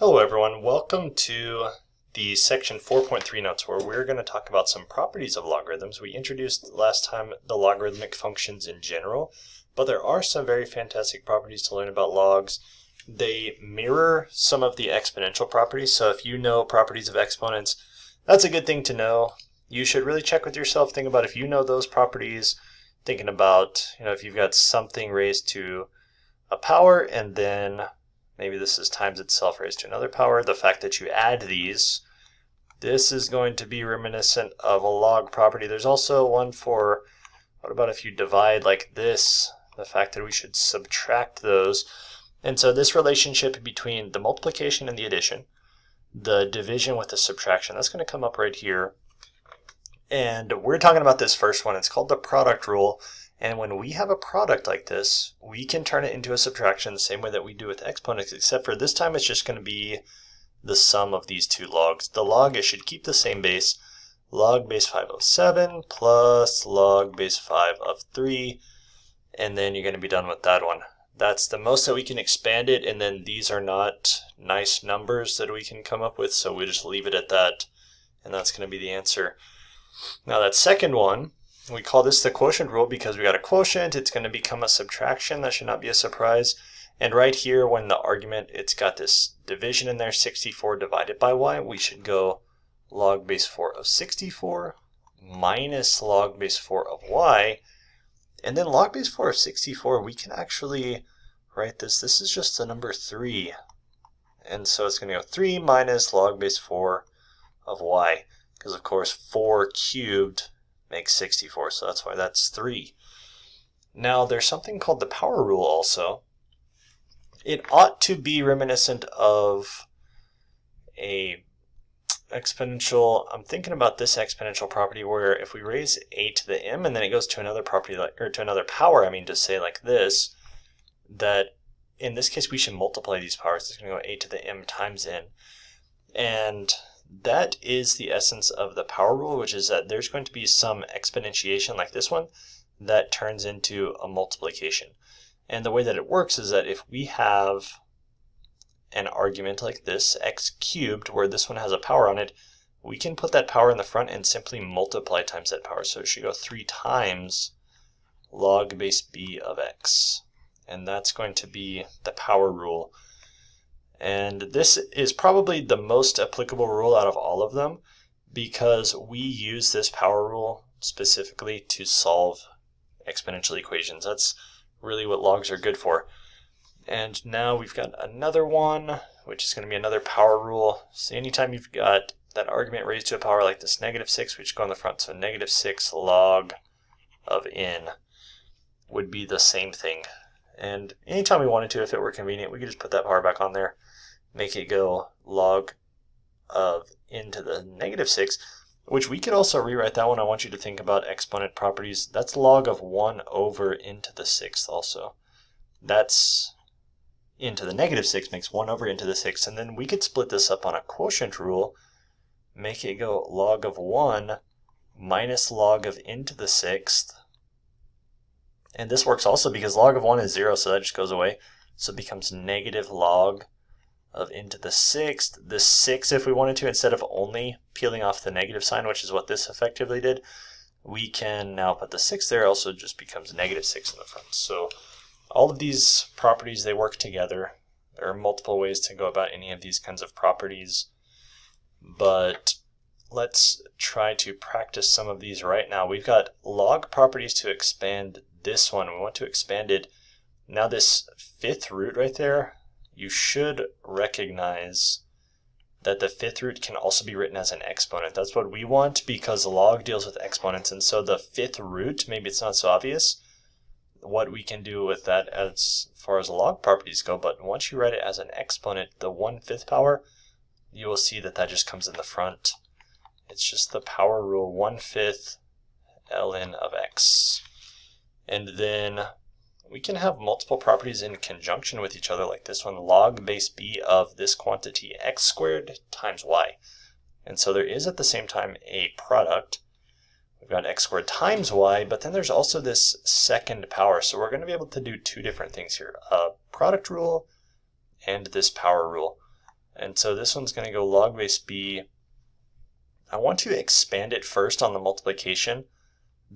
Hello everyone, welcome to the section 4.3 notes where we're going to talk about some properties of logarithms. We introduced last time the logarithmic functions in general, but there are some very fantastic properties to learn about logs. They mirror some of the exponential properties, so if you know properties of exponents, that's a good thing to know. You should really check with yourself, think about if you know those properties, thinking about, if you've got something raised to a power and then maybe this is times itself raised to another power. The fact that you add these, this is going to be reminiscent of a log property. There's also one for, what about if you divide like this? The fact that we should subtract those. And so this relationship between the multiplication and the addition, the division with the subtraction, that's going to come up right here. And we're talking about this first one. It's called the product rule. And when we have a product like this, we can turn it into a subtraction the same way that we do with exponents, except for this time it's just going to be the sum of these two logs. The log, it should keep the same base. Log base 5 of 7 plus log base 5 of 3. And then you're going to be done with that one. That's the most that we can expand it, and then these are not nice numbers that we can come up with, so we just leave it at that. And that's going to be the answer. Now that second one, we call this the quotient rule because we got a quotient. It's going to become a subtraction. That should not be a surprise. And right here, when the argument, it's got this division in there, 64 divided by y, we should go log base 4 of 64 minus log base 4 of y. And then log base 4 of 64, we can actually write this. This is just the number 3. And so it's going to go 3 minus log base 4 of y. Because, of course, 4 cubed makes 64, so that's why that's 3. Now, there's something called the power rule also. It ought to be reminiscent of a exponential. I'm thinking about this exponential property where if we raise a to the m and then it goes to another property, or to another power, to say like this, that in this case we should multiply these powers. It's going to go a to the m times n. And that is the essence of the power rule, which is that there's going to be some exponentiation like this one that turns into a multiplication. And the way that it works is that if we have an argument like this, x cubed, where this one has a power on it, we can put that power in the front and simply multiply times that power. So it should go 3 times log base b of x. And that's going to be the power rule. And this is probably the most applicable rule out of all of them because we use this power rule specifically to solve exponential equations. That's really what logs are good for. And now we've got another one, which is going to be another power rule. So anytime you've got that argument raised to a power like this, -6, we just go on the front. So -6 log of n would be the same thing. And anytime we wanted to, if it were convenient, we could just put that power back on there, make it go log of n to the -6, which we could also rewrite that one. I want you to think about exponent properties. That's log of 1 over n to the 6th also. That's n to the -6 makes 1 over n to the 6th. And then we could split this up on a quotient rule, make it go log of 1 minus log of n to the 6th. And this works also because log of 1 is 0, so that just goes away. So it becomes negative log of n to the 6th. The 6, if we wanted to, instead of only peeling off the negative sign, which is what this effectively did, we can now put the 6 there. Also just becomes -6 in the front. So all of these properties, they work together. There are multiple ways to go about any of these kinds of properties. But let's try to practice some of these right now. We've got log properties to expand this one. We want to expand it. Now this 5th root right there, you should recognize that the 5th root can also be written as an exponent. That's what we want because log deals with exponents. And so the 5th root, maybe it's not so obvious what we can do with that as far as log properties go. But once you write it as an exponent, the 1/5 power, you will see that that just comes in the front. It's just the power rule, 1/5 ln of x. And then we can have multiple properties in conjunction with each other like this one, log base b of this quantity x squared times y. And so there is at the same time a product. We've got x squared times y, but then there's also this second power. So we're going to be able to do two different things here, a product rule and this power rule. And so this one's going to go log base b. I want to expand it first on the multiplication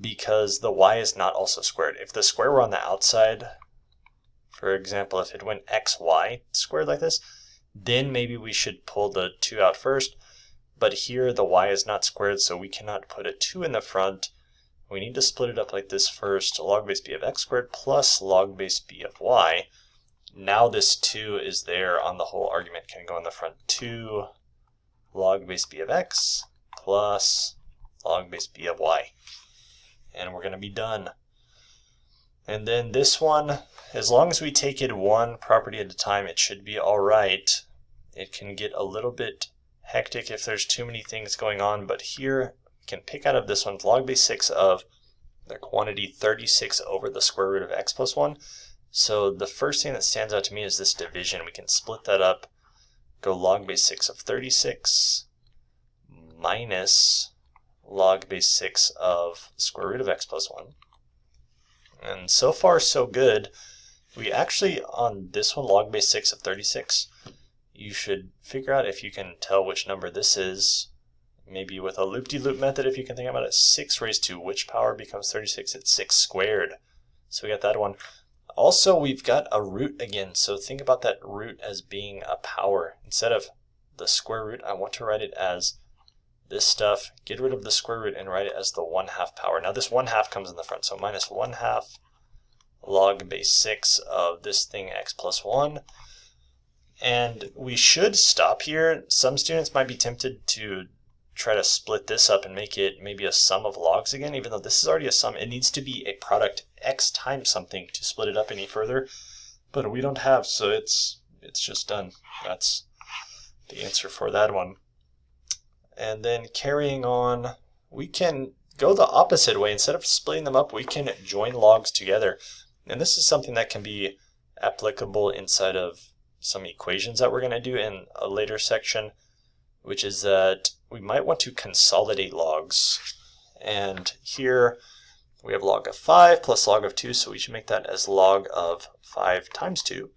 because the y is not also squared. If the square were on the outside, for example, if it went xy squared like this, then maybe we should pull the 2 out first. But here the y is not squared, so we cannot put a 2 in the front. We need to split it up like this first. Log base b of x squared plus log base b of y. Now this 2 is there on the whole argument, can go in the front. 2 log base b of x plus log base b of y. And we're going to be done. And then this one, as long as we take it one property at a time, it should be all right. It can get a little bit hectic if there's too many things going on, but here we can pick out of this one log base 6 of the quantity 36 over the square root of x plus 1. So the first thing that stands out to me is this division. We can split that up, go log base 6 of 36 minus log base 6 of square root of x plus 1. And so far so good. We actually, on this one, log base 6 of 36, you should figure out if you can tell which number this is. Maybe with a loop-de-loop method, if you can think about it, 6 raised to which power becomes 36? It's 6 squared. So we got that one. Also, we've got a root again, so think about that root as being a power. Instead of the square root, I want to write it as this stuff, get rid of the square root and write it as the 1/2 power. Now this 1/2 comes in the front, so minus 1/2 log base 6 of this thing x plus 1. And we should stop here. Some students might be tempted to try to split this up and make it maybe a sum of logs again, even though this is already a sum. It needs to be a product x times something to split it up any further, but we don't have, so it's just done. That's the answer for that one. And then carrying on, we can go the opposite way. Instead of splitting them up, we can join logs together. And this is something that can be applicable inside of some equations that we're going to do in a later section, which is that we might want to consolidate logs. And here we have log of 5 plus log of 2, so we should make that as log of 5 times 2.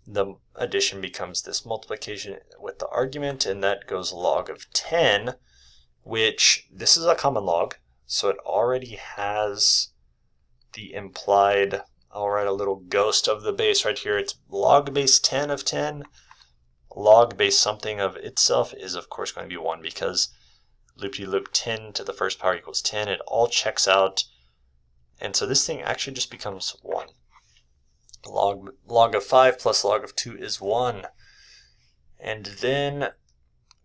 The addition becomes this multiplication with the argument, and that goes log of 10, which this is a common log, so it already has the implied, I'll write a little ghost of the base right here. It's log base 10 of 10. Log base something of itself is of course going to be 1 because loop-de-loop 10 to the first power equals 10. It all checks out, and so this thing actually just becomes 1. Log of 5 plus log of 2 is 1. And then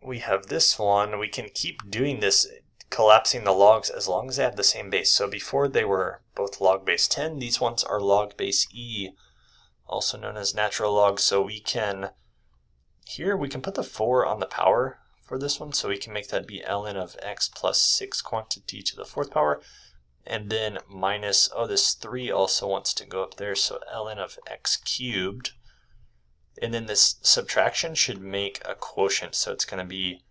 we have this one. We can keep doing this, collapsing the logs as long as they have the same base. So before they were both log base 10, these ones are log base e, also known as natural log. So we can, here we can put the 4 on the power for this one, so we can make that be ln of x plus 6 quantity to the 4th power. And then minus, oh, this 3 also wants to go up there, so ln of x cubed. And then this subtraction should make a quotient, so it's going to be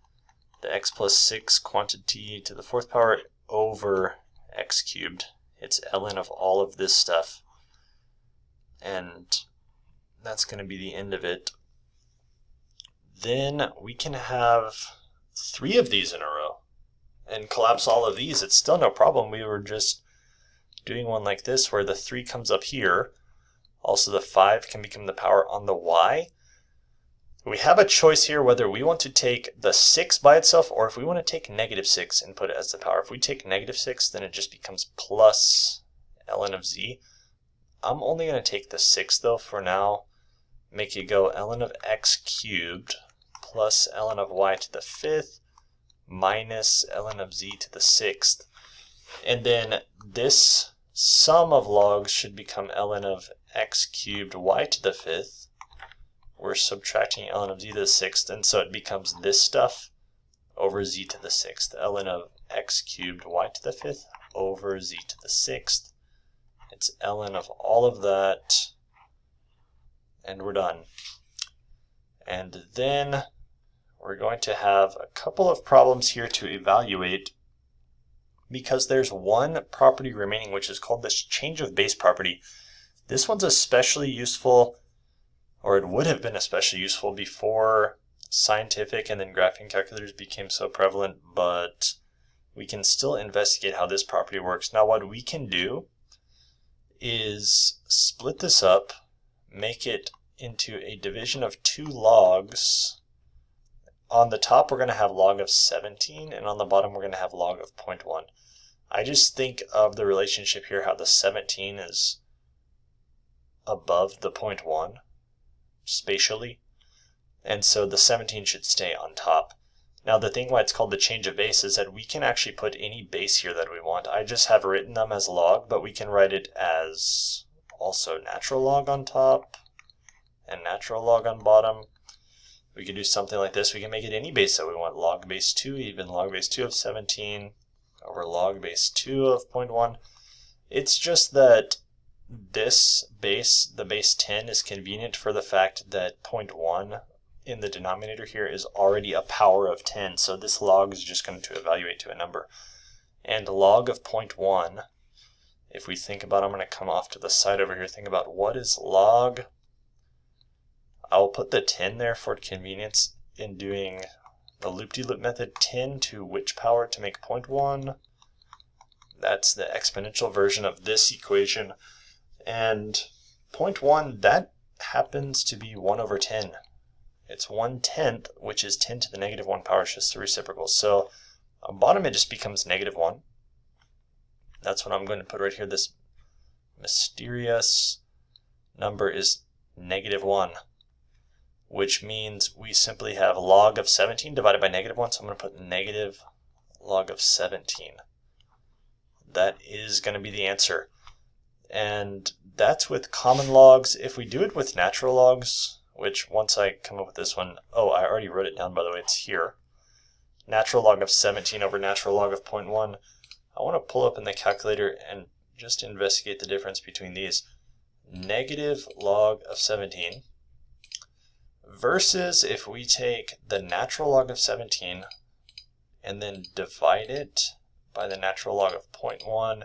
the x plus 6 quantity to the 4th power over x cubed. It's ln of all of this stuff. And that's going to be the end of it. Then we can have 3 of these in a row and collapse all of these. It's still no problem. We were just doing one like this where the 3 comes up here. Also the 5 can become the power on the y. We have a choice here whether we want to take the 6 by itself or if we want to take negative 6 and put it as the power. If we take negative 6, then it just becomes plus ln of z. I'm only going to take the 6 though for now. Make it go ln of x cubed plus ln of y to the 5th minus ln of z to the 6th. And then this sum of logs should become ln of x cubed y to the 5th. We're subtracting ln of z to the 6th, and so it becomes this stuff over z to the 6th. Ln of x cubed y to the 5th over z to the 6th. It's ln of all of that, and we're done. And then we're going to have a couple of problems here to evaluate because there's one property remaining, which is called this change of base property. This one's especially useful, or it would have been especially useful before scientific and then graphing calculators became so prevalent, but we can still investigate how this property works. Now what we can do is split this up, make it into a division of 2 logs. On the top we're going to have log of 17, and on the bottom we're going to have log of 0.1. I just think of the relationship here, how the 17 is above the 0.1 spatially, and so the 17 should stay on top. Now the thing why it's called the change of base is that we can actually put any base here that we want. I just have written them as log, but we can write it as also natural log on top and natural log on bottom. We could do something like this. We can make it any base that we want. Log base 2, even log base 2 of 17 over log base 2 of 0.1. It's just that this base, the base 10, is convenient for the fact that 0.1 in the denominator here is already a power of 10, so this log is just going to evaluate to a number. And log of 0.1, if we think about, I'm going to come off to the side over here, think about what is log. I'll put the 10 there for convenience in doing the loop-de-loop method. 10 to which power to make 0.1? That's the exponential version of this equation. And 0.1, that happens to be 1 over 10. It's 1/10, which is 10 to the negative 1 power. It's just the reciprocal. So on bottom it just becomes negative 1. That's what I'm going to put right here. This mysterious number is negative 1, which means we simply have log of 17 divided by negative 1. So I'm going to put negative log of 17. That is going to be the answer. And that's with common logs. If we do it with natural logs, which once I come up with this one, oh, I already wrote it down, by the way, it's here. Natural log of 17 over natural log of 0.1. I want to pull up in the calculator and just investigate the difference between these. Negative log of 17 versus if we take the natural log of 17 and then divide it by the natural log of 0.1.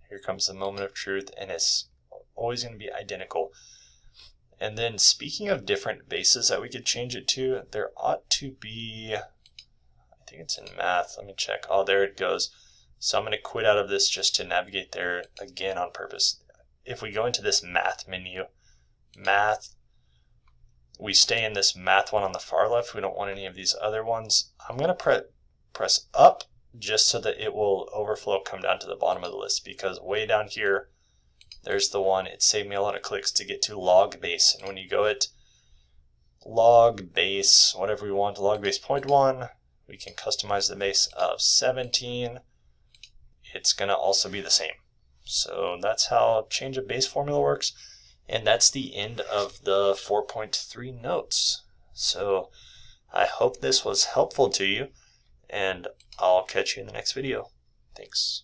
Here comes the moment of truth, and it's always going to be identical. And then speaking of different bases that we could change it to, there ought to be, I think it's in math, let me check. Oh, there it goes. So I'm going to quit out of this just to navigate there again on purpose. If we go into this math menu, math, we stay in this math one on the far left. We don't want any of these other ones. I'm going to press up just so that it will overflow, come down to the bottom of the list, because way down here, there's the one, it saved me a lot of clicks to get to log base. And when you go at log base, whatever we want, log base 0.1, we can customize the base of 17. It's going to also be the same. So that's how change of base formula works. And that's the end of the 4.3 notes. So I hope this was helpful to you, and I'll catch you in the next video. Thanks.